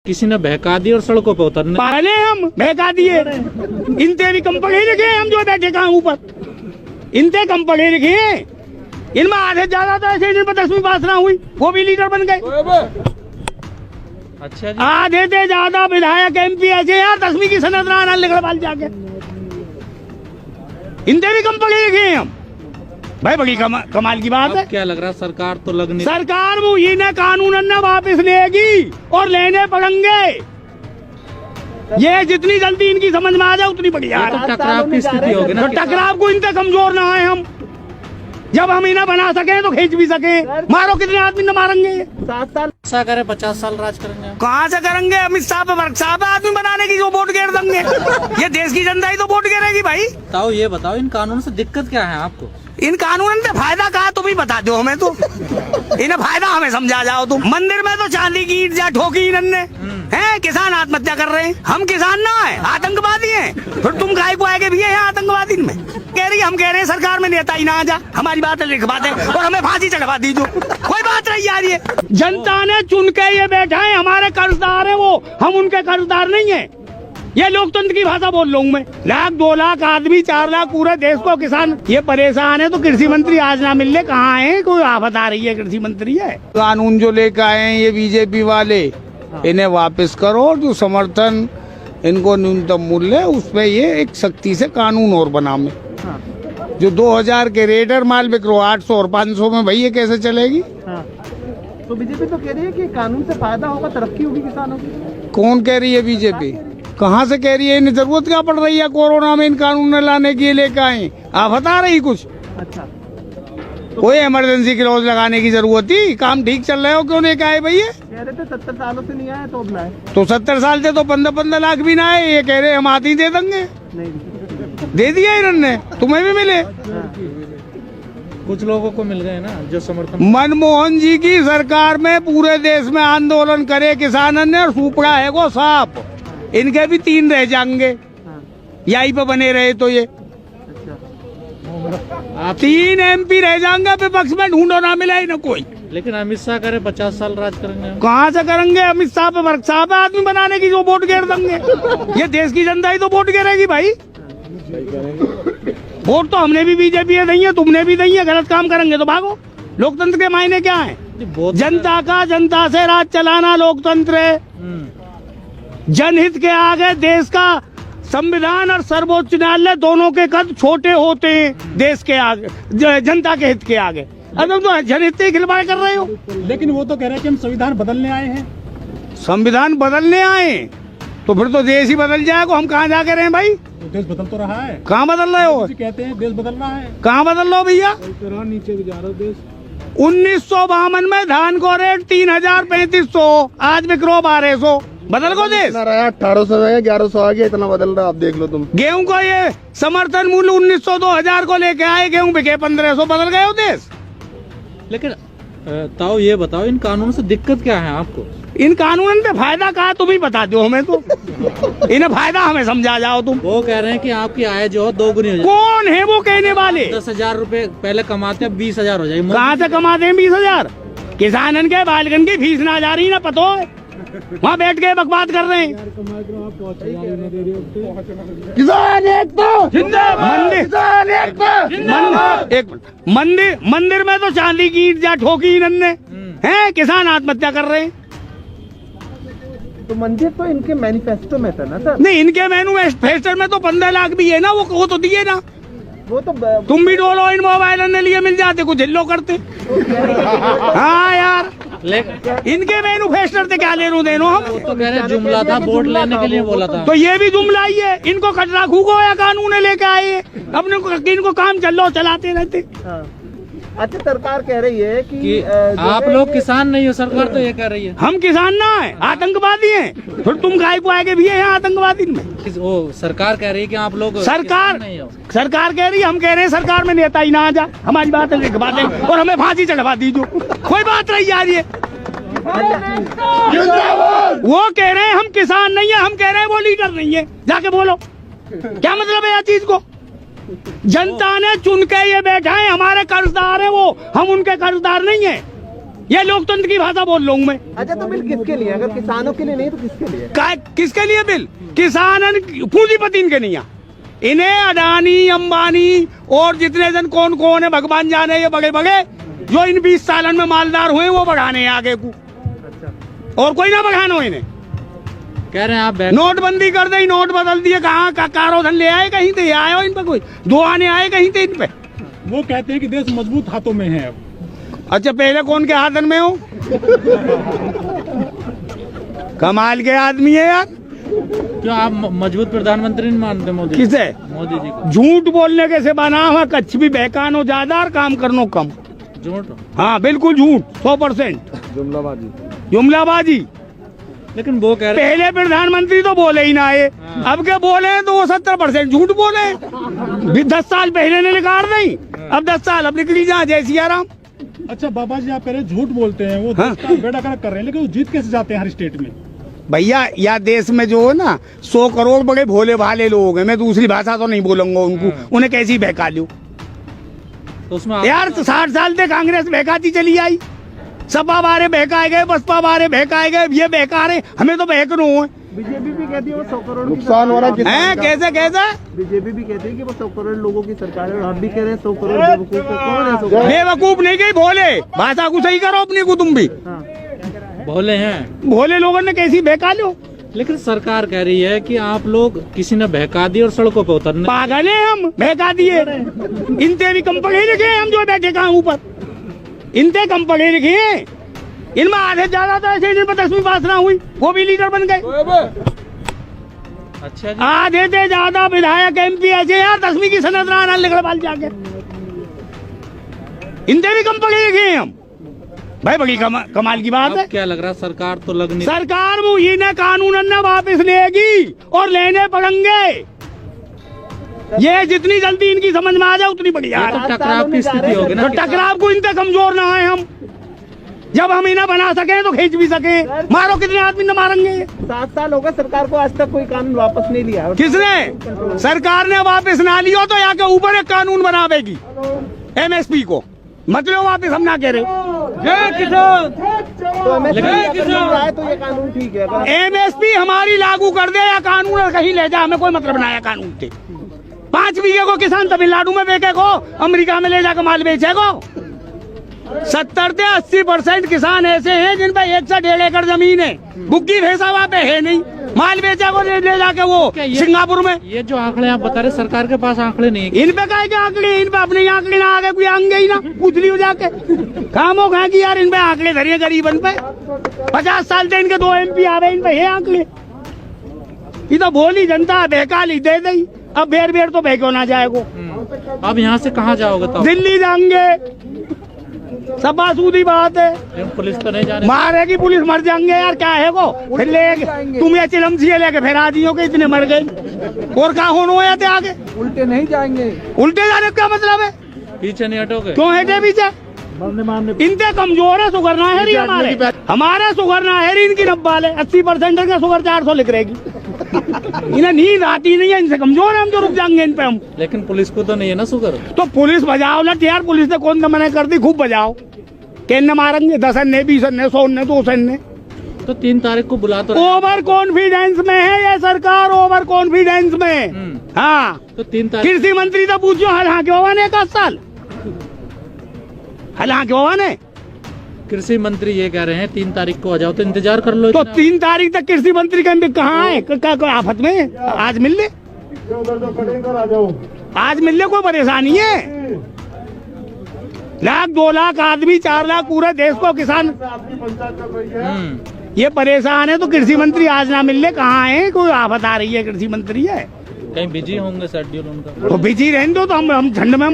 किसी ने बहका दी और सड़कों पर उतरने पहले हम बहका दिए। इनते भी कम पढ़े लिखे हम जो बैठे कहाँ ऊपर, इनते कम पढ़े लिखे हैं। इनमें आधे ज्यादा तो ऐसे जिन पर 10वीं पास ना हुई वो भी लीडर बन गए। अच्छा जी। आधे से ज्यादा विधायक MP ऐसे यार 10वीं की सनद ना लिखवाल जाके। इनते भी कम पढ़े लिखे हैं हम भाई। बड़ी कमाल की बात है। क्या लग रहा है सरकार तो लगनी, सरकार वो ये न कानून न वापस लेगी और लेने पड़ेंगे। ये जितनी जल्दी इनकी समझ में आ जाए उतनी बढ़िया। तो टकराव की स्थिति होगी ना। तो टकराव को इनसे कमजोर ना है हम। जब हम इन्हें बना सके तो खींच भी सके। मारो कितने आदमी न मारेंगे। 7 साल ऐसा करे 50 साल राज करेंगे। कहाँ से करेंगे? अमित शाह पे वर्क शाह पे आदमी बनाने की जो वोट गिर देंगे। ये देश की जनता ही तो वोट गिरेगी भाई। ताऊ ये बताओ इन कानून से दिक्कत क्या है आपको? इन कानून से फायदा कहा तुम ही बता दो हमें। तो इन्हें फायदा हमें समझा जाओ तुम। मंदिर में तो चांदी की ईंट जा ठोकी इन्होंने हैं। किसान आत्महत्या कर रहे हैं। हम किसान ना है, आतंकवादी हैं। फिर तुम गाय को आगे भी है आतंकवादी में कह रही। हम कह रहे हैं सरकार में नेता ही ना आ जा। हमारी बात लिखवा दे और हमें फांसी चढ़वा दीजिए। कोई बात नहीं यार। ये जनता ने चुन के ये बैठा है। हमारे कर्जदार है वो, हम उनके कर्जदार नहीं है। ये लोकतंत्र की भाषा बोल रहा हूँ मैं। 1 लाख 2 लाख आदमी 4 लाख पूरे देश को किसान ये परेशान है। तो कृषि मंत्री आज ना मिलने कहाँ है? कोई आफत आ रही है, कृषि मंत्री है। कानून जो लेकर आए हैं ये बीजेपी वाले, इन्हें वापस करो। जो समर्थन इनको न्यूनतम मूल्य है उस पे ये एक सख्ती से कानून और बना में। जो 2000 के रेटर माल बिक रहा 800 और 500 में, भाई ये कैसे चलेगी? तो बीजेपी तो कह रही है कि कानून से फायदा होगा, तरक्की होगी किसानों की। कौन कह रही है? बीजेपी कहाँ से कह रही है? इन्हें जरूरत क्या पड़ रही है कोरोना में इन कानून लाने के लेकर आए? आफत आ रही कुछ? अच्छा कोई इमरजेंसी क्लॉज लगाने की जरूरत थी? काम ठीक चल रहे हो क्यों लेकर आए भैया? कह रहे थे 70 सालों से नहीं आए तो अब लाए। तो 70 साल से तो 15-15 लाख भी ना आए। ये कह रहे हम आते ही दे देंगे। नहीं दे दिया इन्होंने, तुम्हें भी मिले। कुछ लोगों को मिल गए ना जो समर्थन। मनमोहन जी की सरकार में पूरे देश में आंदोलन करे किसानों ने और सुपड़ा है वो साफ। इनके भी 3 रह जाएंगे यहीं पे बने रहे तो। ये 3 MP रह जाएंगे विपक्ष में। ढूंढो ना मिला ही ना कोई। लेकिन अमित शाह करे 50 साल राज करेंगे। कहाँ से करेंगे? अमित शाह पे वर्क शाह पे आदमी बनाने की जो वोट गिर देंगे। ये देश की जनता ही तो वोट गिरेगी भाई। वोट तो हमने भी बीजेपी दी है, तुमने भी दी है। गलत काम करेंगे तो भागो। लोकतंत्र के मायने क्या है? जनता का जनता से राज चलाना लोकतंत्र है। जनहित के आगे देश का संविधान और सर्वोच्च न्यायालय दोनों के कद छोटे होते हैं देश के आगे, जनता के हित के आगे। अब तुम तो जनहित से खिलवाड़ कर रहे हो। लेकिन वो तो कह रहे हैं कि हम संविधान बदलने आए हैं। संविधान बदलने आए तो फिर तो देश ही बदल जाएगा। हम कहाँ जाके रहे भाई? तो देश बदल तो रहा है। कहाँ बदल रहे हो? कहते हैं देश बदल रहा है। कहाँ बदल रहे हो भैया? नीचे भी जा रहा है देश। 1952 में धान को रेट 3000-3500, आज बिक रहा 1200। बदल गो देश। 1800 है, 1100 आ गया, इतना बदल रहा। आप देख लो तुम। गेहूं को ये समर्थन मूल्य 1900-2000 को लेके आए, गेहूं बिके 1500। बदल गए हो देश। लेकिन ताऊ ये बताओ इन कानून से दिक्कत क्या है आपको? इन कानून से फायदा कहा तुम ही बता दो हमें। तो इन्हें फायदा हमें समझा जाओ तुम। वो कह रहे हैं कि आपकी आय जो है 2 गुनी हो जाए। कौन है वो कहने वाले? 10,000 रुपए पहले कमाते हैं 20,000 हो जाएगी। कहाँ से कमाते हैं 20,000? किसानन के बालगन की फीस ना जा रही ना पतो है। वहाँ बैठ के बकवाद कर रहे हैं। किसान एकता मंदिर में तो चांदी की ईंट जा ठोकी इन्होंने हैं। किसान आत्महत्या कर रहे हैं। तो मंदिर तो इनके मैनिफेस्टो में था ना सर? नहीं, इनके मैनिफेस्टो में तो 15 लाख भी है ना। वो तो दिए ना। वो तो तुम भी डोलो इन मोबाइल ने लिए मिल जाते, कुछ हिल्लो करते। हाँ यार, इनके मैनिफेस्टो से क्या लेनो देनो हम? वो तो कह रहे जुमला था, वोट लेने के लिए बोला था। तो ये भी जुमला ही है। इनको कटरा खूको या कानून लेके आए अपने इनको काम चलो चलाते रहते। अच्छा, सरकार कह रही है कि आप लोग किसान नहीं हो, सरकार तो ये कह रही है। हम किसान ना है, आतंकवादी हैं। फिर तुम गाय को आगे भी है आतंकवादी में। वो सरकार कह रही है कि आप लोग सरकार नहीं हो। सरकार कह रही है, हम कह रहे हैं सरकार में नेता ही ना आ जा। हमारी बात लिखवा दें और हमें फांसी चढ़वा दीजिए। कोई बात नहीं यार। ये वो कह रहे हैं हम किसान नहीं है, हम कह रहे हैं वो लीडर नहीं है। जाके बोलो क्या मतलब है यह चीज को? जनता ने चुन के ये बैठा है। हमारे कर्जदार है वो, हम उनके कर्जदार नहीं है। ये लोकतंत्र की भाषा बोल रहा हूँ मैं। अच्छा तो बिल किसके लिए? अगर किसानों के लिए नहीं तो किसके लिए? किसके लिए बिल? किसान पूंजीपति इनके नहीं है। इन्हें अडानी, अंबानी और जितने जन कौन कौन है भगवान जाने, ये बड़े बड़े जो इन 20 सालन में मालदार हुए वो बढ़ाने आगे को, और कोई ना बढ़ानो इन्हें। कह रहे हैं आप नोटबंदी कर दे, नोट बदल दिए, कहाँ का कारोधन ले आए, कहीं से आए हो इन पे, कोई दो आने आए कहीं से इन पे। वो कहते हैं कि देश मजबूत हाथों में है अब। अच्छा पहले कौन के हाथन में हो? कमाल के आदमी है यार। क्यों आप मजबूत प्रधानमंत्री नहीं मानते मोदी? किसे? मोदी जी को। झूठ बोलने के से बना हुआ, कच्छ भी बहकानो ज्यादा और काम करनो कम। झूठ? हाँ बिल्कुल झूठ, 100% जुमलाबाजी। लेकिन वो कह रहे पहले प्रधानमंत्री तो बोले ही ना आए, अब के बोले हैं तो वो 70% झूठ बोले। 10 साल पहले ने निकाल नहीं, अब 10 साल अब निकली जा जय सिया राम। अच्छा बाबा जी, आप कह रहे हैं झूठ बोलते हैं, वो हाँ? देश का बेड़ा गर्क कर रहे हैं, लेकिन वो जीत कैसे जाते हैं हर स्टेट में? भैया या देश में जो है ना 100 करोड़ बड़े भोले भाले लोग हैं, मैं दूसरी भाषा तो नहीं बोलूंगा उनको, उन्हें कैसी बहका लूं। तो उसमें यार 60 साल से कांग्रेस बहकाती चली आई, सपा बारे बहकाए गए, बसपा बारे बहकाए गए, ये बहका रहे, हमें तो बहकनो है। बीजेपी भी कहती है वो 100 करोड़ नुकसान हो रहा है हैं? कैसे कैसे? बीजेपी भी कहती है कि वो 100 करोड़ लोगों की सरकार है, और आप भी कह रहे हैं 100 करोड़ बेवकूफ है। कौन है 100 करोड़? बेवकूफ नहीं गई, भोले। भाषा को सही करो अपनी को तुम भी। हाँ। भोले हैं, भोले लोगों ने कैसी बहका लो। लेकिन सरकार कह रही है कि आप लोग किसी ने बहका दी और सड़कों पर उतरने। पागल है हम, बहका दिए। इनसे भी कम पढ़े लिखे हैं हम जो बैठे कहाँ ऊपर, इनसे कम पढ़े लिखे हैं। इनमें आधे ज्यादा तो ऐसे जिन पर 10वीं पास ना हुई वो भी लीडर बन गए। अच्छा जी। आधे से ज्यादा विधायक MP ऐसे यार 10वीं की सनद रहा लिखड़वाल जाके, इनसे भी कम पढ़े लिखे हैं हम। भाई बड़ी कमाल की बात अब है। क्या लग रहा है सरकार तो लग नहीं। सरकार वो ये न कानून न वापस लेगी और लेने पड़ेंगे। ये जितनी जल्दी इनकी समझ में आ जाए उतनी बढ़िया ये है। तो टकराव की स्थिति होगी ना। तो टकराव को इनसे कमजोर ना है हम, जब हम इन्हें बना सके तो खींच भी सके। मारो कितने आदमी न मारेंगे। 7 साल हो गए सरकार को, आज तक कोई कानून वापस नहीं लिया। किसने? सरकार ने वापस ना लियो तो यहाँ के ऊपर एक कानून बनावेगी MSP को, मतलब वापस हम ना कह रहे। तो MSP है तो ये कानून ठीक है। MSP हमारी लागू कर दे या कानून कहीं ले जा, हमें कोई मतलब ना है कानून से। 5 बीघे को किसान तमिलनाडु में बेचेगो, अमेरिका में ले जाकर माल बेचेगो। 70 से 80% किसान ऐसे हैं जिन पे 1 से 1.5 एकड़ जमीन है, बुग्गी भैंसा वहाँ पे है नहीं, माल बेचेगो ले जाके वो सिंगापुर में। ये जो आंकड़े आप बता रहे, सरकार के पास आंकड़े नहीं है। इन पे काहे के आंकड़े? इन पे अपने आंकड़े ना आगे कोई आंगे ही ना, पूछ लियो जाके। खामो खा की यार इन पे आंकड़े धरिए गरीबन पे। 50 साल से इनके 2 MP आवे, इन पे है आंकड़े। ये तो भोली जनता बहकाली दे दी, अब बेर तो बहको ना जाएगो। अब यहाँ से कहाँ जाओगे तो? दिल्ली जाएंगे, सब सूदी बात है। पुलिस तो नहीं जाने मारेगी पुलिस, मर जाएंगे यार, क्या है को फिर ले तुम ये चिलमसी लेके फिर आ जियो के इतने मर गए और क्या होने हुए थे आगे। उल्टे नहीं जाएंगे। उल्टे जाने का क्या मतलब है? पीछे नहीं हटोगे? क्यों हटे पीछे? इनसे कमजोर है शुगर ना है हमारे शुगर ना है, इनकी 90 है, 80% का शुगर 400 लिख रहेगी। इन्हें नींद आती नहीं है, इनसे कमजोर है हम, जो रुक जाएंगे इन पे हम। लेकिन पुलिस को तो नहीं है ना शुगर। तो पुलिस बजाओ ना यार, पुलिस ने कौन मना कर दी, खूब बजाओ। केन मारेंगे 10 अन्ने 20 अन्ने 100 अन्ने 200 अन्ने। तो 3 तारीख को बुला तो ओवर कॉन्फिडेंस में है ये सरकार, ओवर कॉन्फिडेंस में। हाँ तो 3 तारीख कृषि मंत्री तो पूछो हल हाँ क्यों ने 1 साल हल हाँ क्यों ने। कृषि मंत्री ये कह रहे हैं 3 तारीख को आ जाओ, तो इंतजार कर लो। तो 3 तारीख तक कृषि मंत्री कहाँ है? क्या आफत में? आज मिल ले, आज मिल ले, कोई परेशानी है? 1 लाख 2 लाख आदमी 4 लाख पूरे देश को किसान ये परेशान है, तो कृषि मंत्री आज ना मिल ले, कहाँ है? कोई आफत आ रही है? कृषि मंत्री है कहीं बिजी होंगे शेड्यूल उनका। तो बिजी रहने दो, तो हम ठंड में